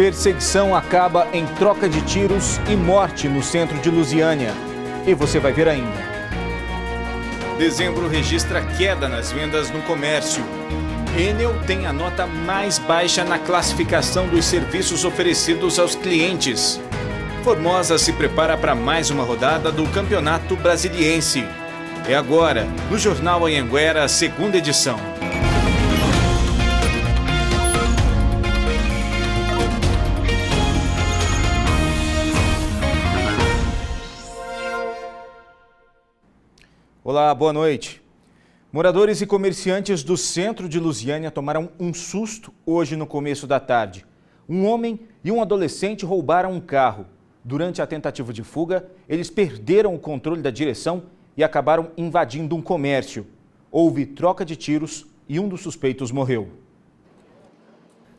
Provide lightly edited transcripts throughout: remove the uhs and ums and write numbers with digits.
Perseguição acaba em troca de tiros e morte no centro de Lusiânia. E você vai ver ainda. Dezembro registra queda nas vendas no comércio. Enel tem a nota mais baixa na classificação dos serviços oferecidos aos clientes. Formosa se prepara para mais uma rodada do Campeonato Brasiliense. É agora, no Jornal Anhanguera, segunda edição. Olá, boa noite. Moradores e comerciantes do centro de Lusiânia tomaram um susto hoje no começo da tarde. Um homem e um adolescente roubaram um carro. Durante a tentativa de fuga, eles perderam o controle da direção e acabaram invadindo um comércio. Houve troca de tiros e um dos suspeitos morreu.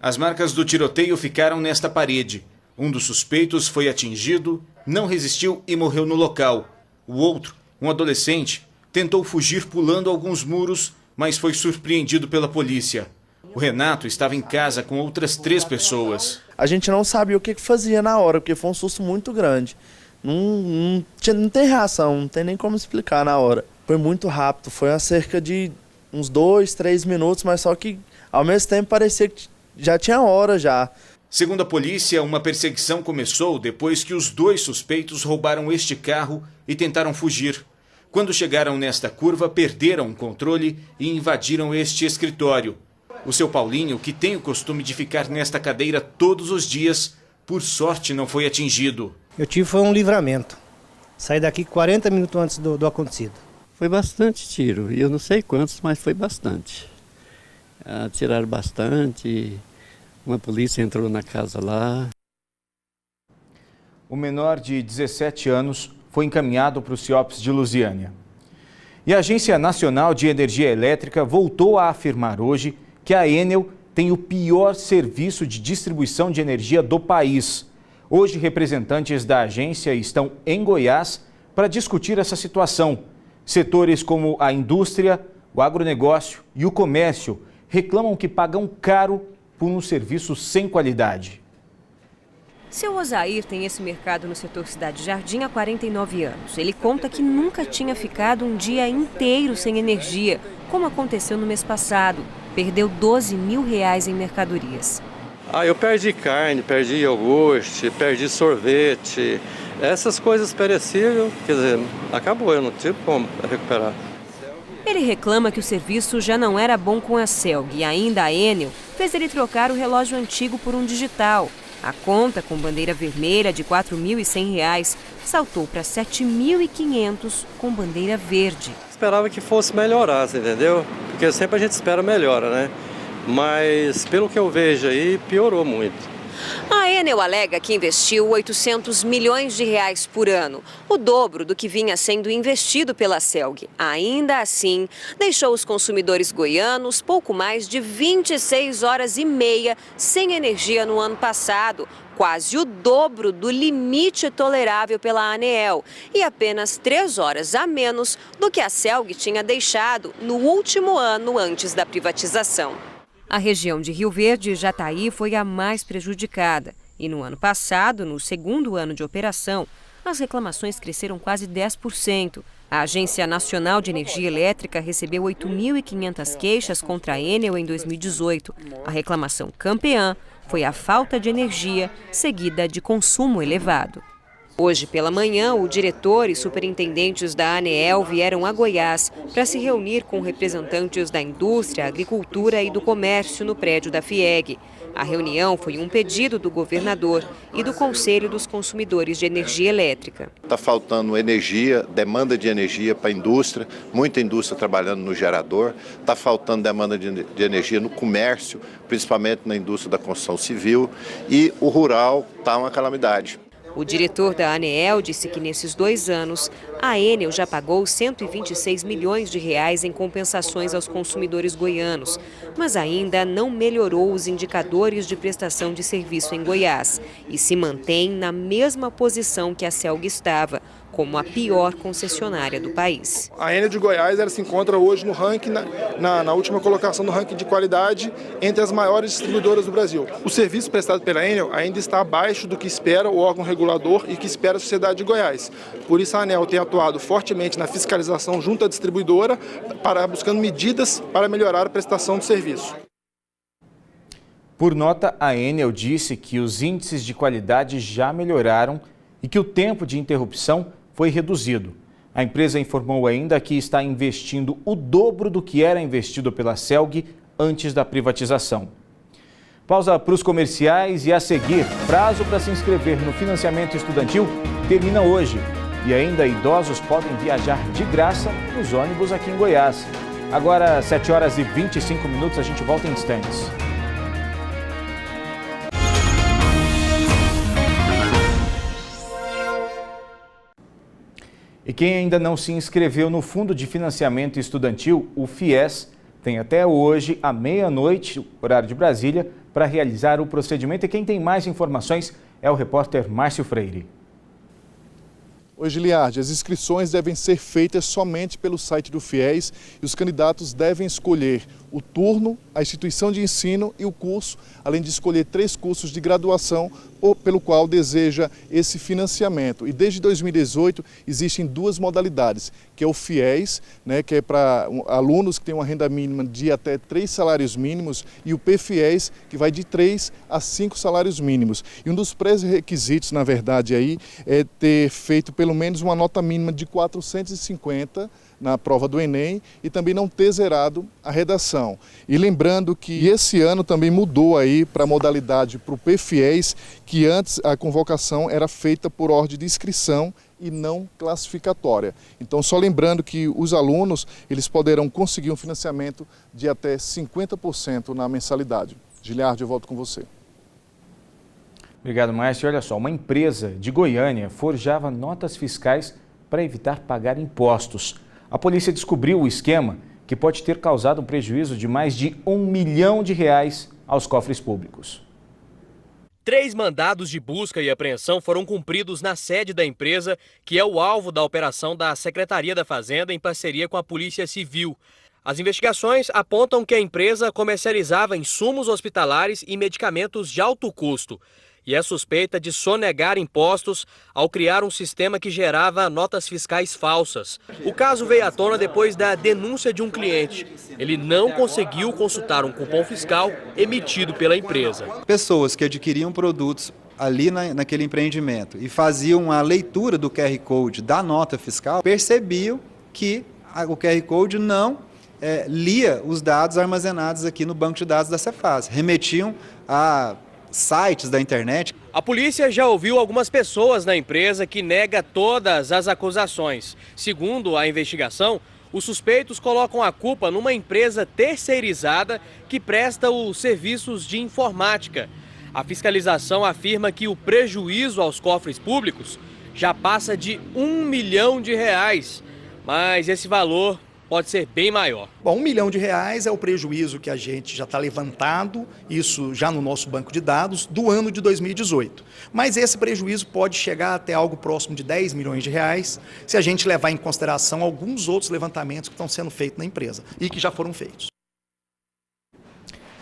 As marcas do tiroteio ficaram nesta parede. Um dos suspeitos foi atingido, não resistiu e morreu no local. O outro, um adolescente, tentou fugir pulando alguns muros, mas foi surpreendido pela polícia. O Renato estava em casa com outras 3 pessoas. A gente não sabia o que fazia na hora, porque foi um susto muito grande. Não tem reação, não tem nem como explicar na hora. Foi muito rápido, foi a cerca de uns 2, 3 minutos, mas só que ao mesmo tempo parecia que já tinha hora já. Segundo a polícia, uma perseguição começou depois que os 2 suspeitos roubaram este carro e tentaram fugir. Quando chegaram nesta curva, perderam o controle e invadiram este escritório. O seu Paulinho, que tem o costume de ficar nesta cadeira todos os dias, por sorte não foi atingido. Eu tive um livramento. Saí daqui 40 minutos antes do acontecido. Foi bastante tiro, e eu não sei quantos, mas foi bastante. Atiraram bastante, uma polícia entrou na casa lá. O menor de 17 anos foi encaminhado para o CIOPS de Lusiânia. E a Agência Nacional de Energia Elétrica voltou a afirmar hoje que a Enel tem o pior serviço de distribuição de energia do país. Hoje, representantes da agência estão em Goiás para discutir essa situação. Setores como a indústria, o agronegócio e o comércio reclamam que pagam caro por um serviço sem qualidade. Seu Osair tem esse mercado no setor Cidade Jardim há 49 anos. Ele conta que nunca tinha ficado um dia inteiro sem energia, como aconteceu no mês passado. Perdeu R$12 mil em mercadorias. Eu perdi carne, perdi iogurte, perdi sorvete, essas coisas perecíveis, quer dizer, acabou, eu não tive como recuperar. Ele reclama que o serviço já não era bom com a Celg e ainda a Enel fez ele trocar o relógio antigo por um digital. A conta, com bandeira vermelha de R$ 4.100, saltou para R$ 7.500 com bandeira verde. Esperava que fosse melhorar, entendeu? Porque sempre a gente espera melhora, né? Mas, pelo que eu vejo aí, piorou muito. A Enel alega que investiu R$800 milhões por ano, o dobro do que vinha sendo investido pela Celg. Ainda assim, deixou os consumidores goianos pouco mais de 26 horas e meia sem energia no ano passado, quase o dobro do limite tolerável pela ANEEL e apenas 3 horas a menos do que a Celg tinha deixado no último ano antes da privatização. A região de Rio Verde e Jataí foi a mais prejudicada. E no ano passado, no segundo ano de operação, as reclamações cresceram quase 10%. A Agência Nacional de Energia Elétrica recebeu 8.500 queixas contra a Enel em 2018. A reclamação campeã foi a falta de energia, seguida de consumo elevado. Hoje pela manhã, o diretor e superintendentes da ANEEL vieram a Goiás para se reunir com representantes da indústria, agricultura e do comércio no prédio da FIEG. A reunião foi um pedido do governador e do Conselho dos Consumidores de Energia Elétrica. Está faltando energia, demanda de energia para a indústria, muita indústria trabalhando no gerador. Está faltando demanda de energia no comércio, principalmente na indústria da construção civil. E o rural está uma calamidade. O diretor da ANEEL disse que nesses 2 anos, a Enel já pagou R$126 milhões em compensações aos consumidores goianos, mas ainda não melhorou os indicadores de prestação de serviço em Goiás e se mantém na mesma posição que a Celg estava, como a pior concessionária do país. A Enel de Goiás ela se encontra hoje no ranking, na última colocação no ranking de qualidade entre as maiores distribuidoras do Brasil. O serviço prestado pela Enel ainda está abaixo do que espera o órgão regulador e que espera a sociedade de Goiás. Por isso a ANEEL tem atuado fortemente na fiscalização junto à distribuidora, buscando medidas para melhorar a prestação do serviço. Por nota, a Enel disse que os índices de qualidade já melhoraram e que o tempo de interrupção foi reduzido. A empresa informou ainda que está investindo o dobro do que era investido pela CELG antes da privatização. Pausa para os comerciais e a seguir, prazo para se inscrever no financiamento estudantil termina hoje. E ainda idosos podem viajar de graça nos ônibus aqui em Goiás. Agora, 7h25, a gente volta em instantes. E quem ainda não se inscreveu no Fundo de Financiamento Estudantil, o FIES, tem até hoje, à meia-noite, horário de Brasília, para realizar o procedimento. E quem tem mais informações é o repórter Márcio Freire. Oi, Giliardi, as inscrições devem ser feitas somente pelo site do FIES e os candidatos devem escolher o turno, a instituição de ensino e o curso, além de escolher 3 cursos de graduação pelo qual deseja esse financiamento. E desde 2018 existem 2 modalidades, que é o FIES, que é para alunos que têm uma renda mínima de até 3 salários mínimos, e o PFIES, que vai de 3 a 5 salários mínimos. E um dos pré-requisitos, na verdade, aí, é ter feito pelo menos uma nota mínima de 450 na prova do Enem e também não ter zerado a redação. E lembrando que esse ano também mudou aí para a modalidade para o PFIES, que antes a convocação era feita por ordem de inscrição e não classificatória. Então, só lembrando que os alunos, eles poderão conseguir um financiamento de até 50% na mensalidade. Giliardi, eu volto com você. Obrigado, Márcio. Olha só, uma empresa de Goiânia forjava notas fiscais para evitar pagar impostos. A polícia descobriu o esquema que pode ter causado um prejuízo de mais de R$1 milhão aos cofres públicos. 3 mandados de busca e apreensão foram cumpridos na sede da empresa, que é o alvo da operação da Secretaria da Fazenda em parceria com a Polícia Civil. As investigações apontam que a empresa comercializava insumos hospitalares e medicamentos de alto custo e é suspeita de sonegar impostos ao criar um sistema que gerava notas fiscais falsas. O caso veio à tona depois da denúncia de um cliente. Ele não conseguiu consultar um cupom fiscal emitido pela empresa. Pessoas que adquiriam produtos ali naquele empreendimento e faziam a leitura do QR Code da nota fiscal, percebiam que o QR Code não lia os dados armazenados aqui no banco de dados da Cefaz, remetiam a sites da internet. A polícia já ouviu algumas pessoas na empresa que nega todas as acusações. Segundo a investigação, os suspeitos colocam a culpa numa empresa terceirizada que presta os serviços de informática. A fiscalização afirma que o prejuízo aos cofres públicos já passa de R$1 milhão, mas esse valor pode ser bem maior. Bom, R$1 milhão é o prejuízo que a gente já está levantado, isso já no nosso banco de dados, do ano de 2018. Mas esse prejuízo pode chegar até algo próximo de R$10 milhões, se a gente levar em consideração alguns outros levantamentos que estão sendo feitos na empresa e que já foram feitos.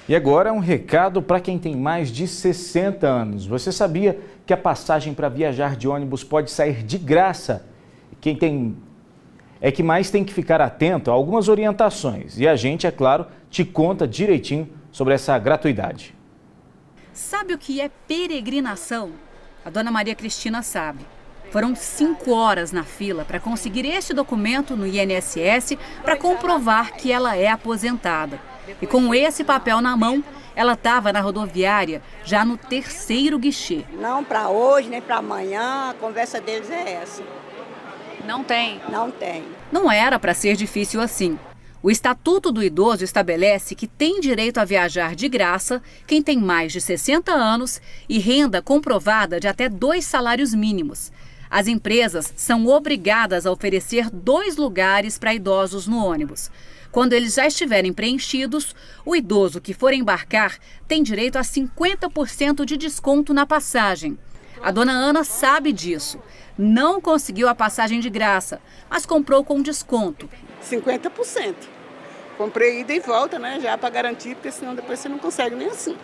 E agora um recado para quem tem mais de 60 anos. Você sabia que a passagem para viajar de ônibus pode sair de graça? Quem tem que mais tem que ficar atento a algumas orientações. E a gente, é claro, te conta direitinho sobre essa gratuidade. Sabe o que é peregrinação? A dona Maria Cristina sabe. Foram 5 horas na fila para conseguir este documento no INSS para comprovar que ela é aposentada. E com esse papel na mão, ela estava na rodoviária já no 3º guichê. Não para hoje, nem para amanhã, a conversa deles é essa. Não tem? Não tem. Não era para ser difícil assim. O Estatuto do Idoso estabelece que tem direito a viajar de graça quem tem mais de 60 anos e renda comprovada de até 2 salários mínimos. As empresas são obrigadas a oferecer 2 lugares para idosos no ônibus. Quando eles já estiverem preenchidos, o idoso que for embarcar tem direito a 50% de desconto na passagem. A dona Ana sabe disso. Não conseguiu a passagem de graça, mas comprou com desconto. 50%. Comprei ida e volta, né? Já para garantir, porque senão depois você não consegue nem assim.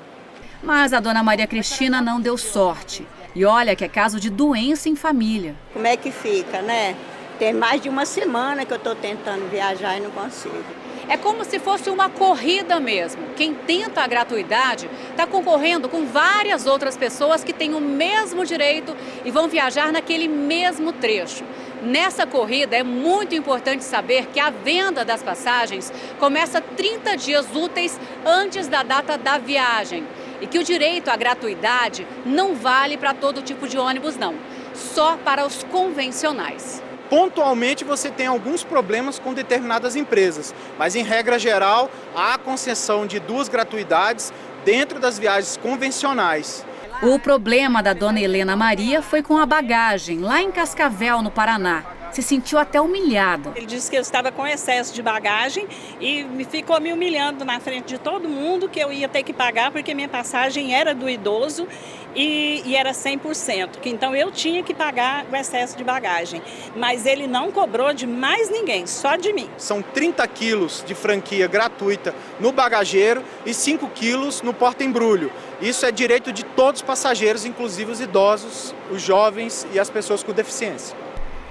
Mas a dona Maria Cristina não deu sorte. E olha que é caso de doença em família. Como é que fica, né? Tem mais de uma semana que eu estou tentando viajar e não consigo. É como se fosse uma corrida mesmo. Quem tenta a gratuidade está concorrendo com várias outras pessoas que têm o mesmo direito e vão viajar naquele mesmo trecho. Nessa corrida é muito importante saber que a venda das passagens começa 30 dias úteis antes da data da viagem. E que o direito à gratuidade não vale para todo tipo de ônibus, não. Só para os convencionais. Pontualmente você tem alguns problemas com determinadas empresas, mas em regra geral há concessão de 2 gratuidades dentro das viagens convencionais. O problema da dona Helena Maria foi com a bagagem, lá em Cascavel, no Paraná. Se sentiu até humilhada. Ele disse que eu estava com excesso de bagagem e ficou me humilhando na frente de todo mundo, que eu ia ter que pagar porque minha passagem era do idoso e era 100%, que então eu tinha que pagar o excesso de bagagem. Mas ele não cobrou de mais ninguém, só de mim. São 30 quilos de franquia gratuita no bagageiro e 5 quilos no porta-embrulho. Isso é direito de todos os passageiros, inclusive os idosos, os jovens e as pessoas com deficiência.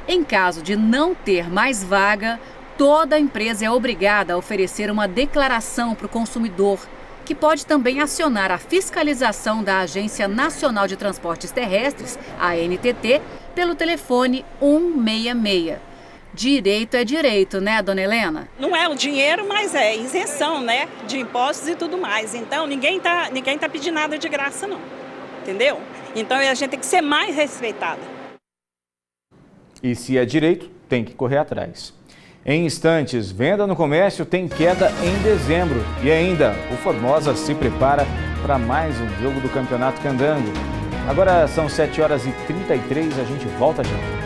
Em caso de não ter mais vaga, toda empresa é obrigada a oferecer uma declaração para o consumidor, que pode também acionar a fiscalização da Agência Nacional de Transportes Terrestres, a ANTT, pelo telefone 166. Direito é direito, né, dona Helena? Não é o dinheiro, mas é isenção, né, de impostos e tudo mais. Então ninguém tá pedindo nada de graça, não. Entendeu? Então a gente tem que ser mais respeitada. E se é direito, tem que correr atrás. Em instantes, venda no comércio tem queda em dezembro. E ainda, o Formosa se prepara para mais um jogo do Campeonato Candango. Agora são 7h33, a gente volta já.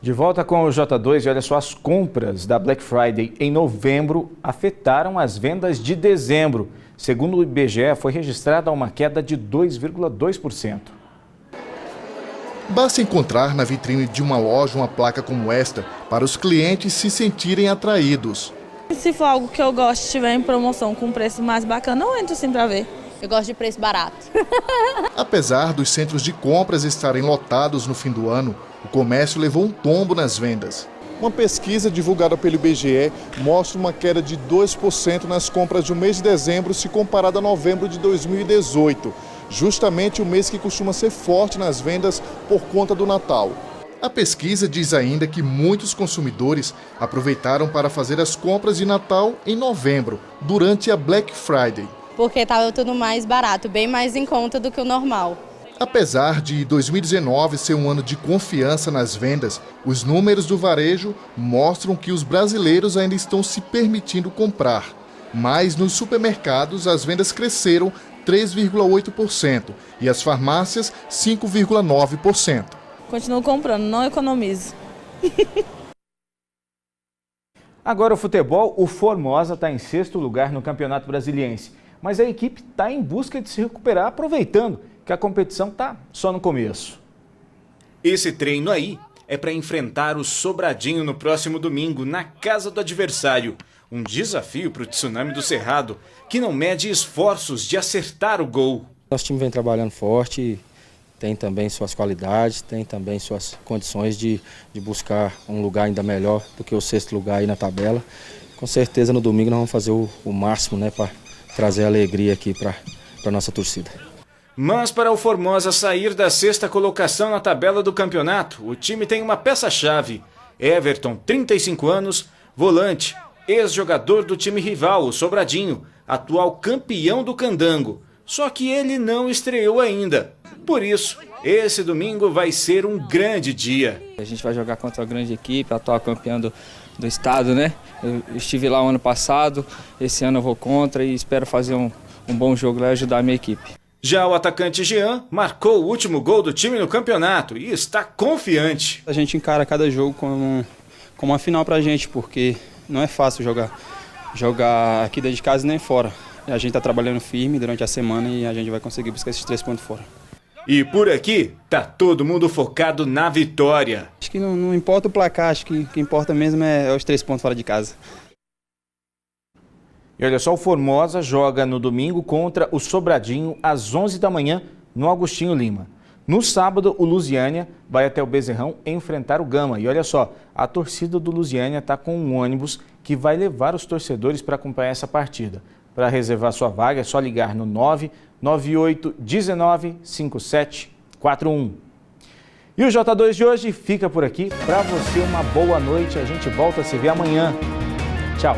De volta com o J2 e olha só, as compras da Black Friday em novembro afetaram as vendas de dezembro. Segundo o IBGE, foi registrada uma queda de 2,2%. Basta encontrar na vitrine de uma loja uma placa como esta para os clientes se sentirem atraídos. Se for algo que eu gosto e estiver em promoção com preço mais bacana, eu entro sim para ver. Eu gosto de preço barato. Apesar dos centros de compras estarem lotados no fim do ano, o comércio levou um tombo nas vendas. Uma pesquisa divulgada pelo IBGE mostra uma queda de 2% nas compras do mês de dezembro se comparado a novembro de 2018, justamente o mês que costuma ser forte nas vendas por conta do Natal. A pesquisa diz ainda que muitos consumidores aproveitaram para fazer as compras de Natal em novembro, durante a Black Friday. Porque estava tudo mais barato, bem mais em conta do que o normal. Apesar de 2019 ser um ano de confiança nas vendas, os números do varejo mostram que os brasileiros ainda estão se permitindo comprar. Mas nos supermercados as vendas cresceram 3,8% e as farmácias 5,9%. Continuo comprando, não economizo. Agora o futebol, o Formosa está em 6º lugar no Campeonato Brasiliense. Mas a equipe está em busca de se recuperar, aproveitando que a competição está só no começo. Esse treino aí é para enfrentar o Sobradinho no próximo domingo, na casa do adversário. Um desafio para o Tsunami do Cerrado, que não mede esforços de acertar o gol. Nosso time vem trabalhando forte, tem também suas qualidades, tem também suas condições de buscar um lugar ainda melhor do que o 6º lugar aí na tabela. Com certeza no domingo nós vamos fazer o máximo, né, para trazer alegria aqui para a nossa torcida. Mas para o Formosa sair da 6ª colocação na tabela do campeonato, o time tem uma peça-chave. Everton, 35 anos, volante, ex-jogador do time rival, o Sobradinho, atual campeão do Candango. Só que ele não estreou ainda. Por isso, esse domingo vai ser um grande dia. A gente vai jogar contra uma grande equipe, atual campeão do estado, né? Eu estive lá o ano passado, esse ano eu vou contra e espero fazer um bom jogo lá e ajudar a minha equipe. Já o atacante Jean marcou o último gol do time no campeonato e está confiante. A gente encara cada jogo como uma final pra gente, porque não é fácil jogar aqui dentro de casa nem fora. A gente está trabalhando firme durante a semana e a gente vai conseguir buscar esses 3 pontos fora. E por aqui, tá todo mundo focado na vitória. Acho que não importa o placar, acho que o que importa mesmo é os 3 pontos fora de casa. E olha só, o Formosa joga no domingo contra o Sobradinho às 11 da manhã no Agostinho Lima. No sábado, o Lusiânia vai até o Bezerrão enfrentar o Gama. E olha só, a torcida do Lusiânia está com um ônibus que vai levar os torcedores para acompanhar essa partida. Para reservar sua vaga é só ligar no 998 19 5741. E o J2 de hoje fica por aqui. Para você, uma boa noite. A gente volta a se ver amanhã. Tchau.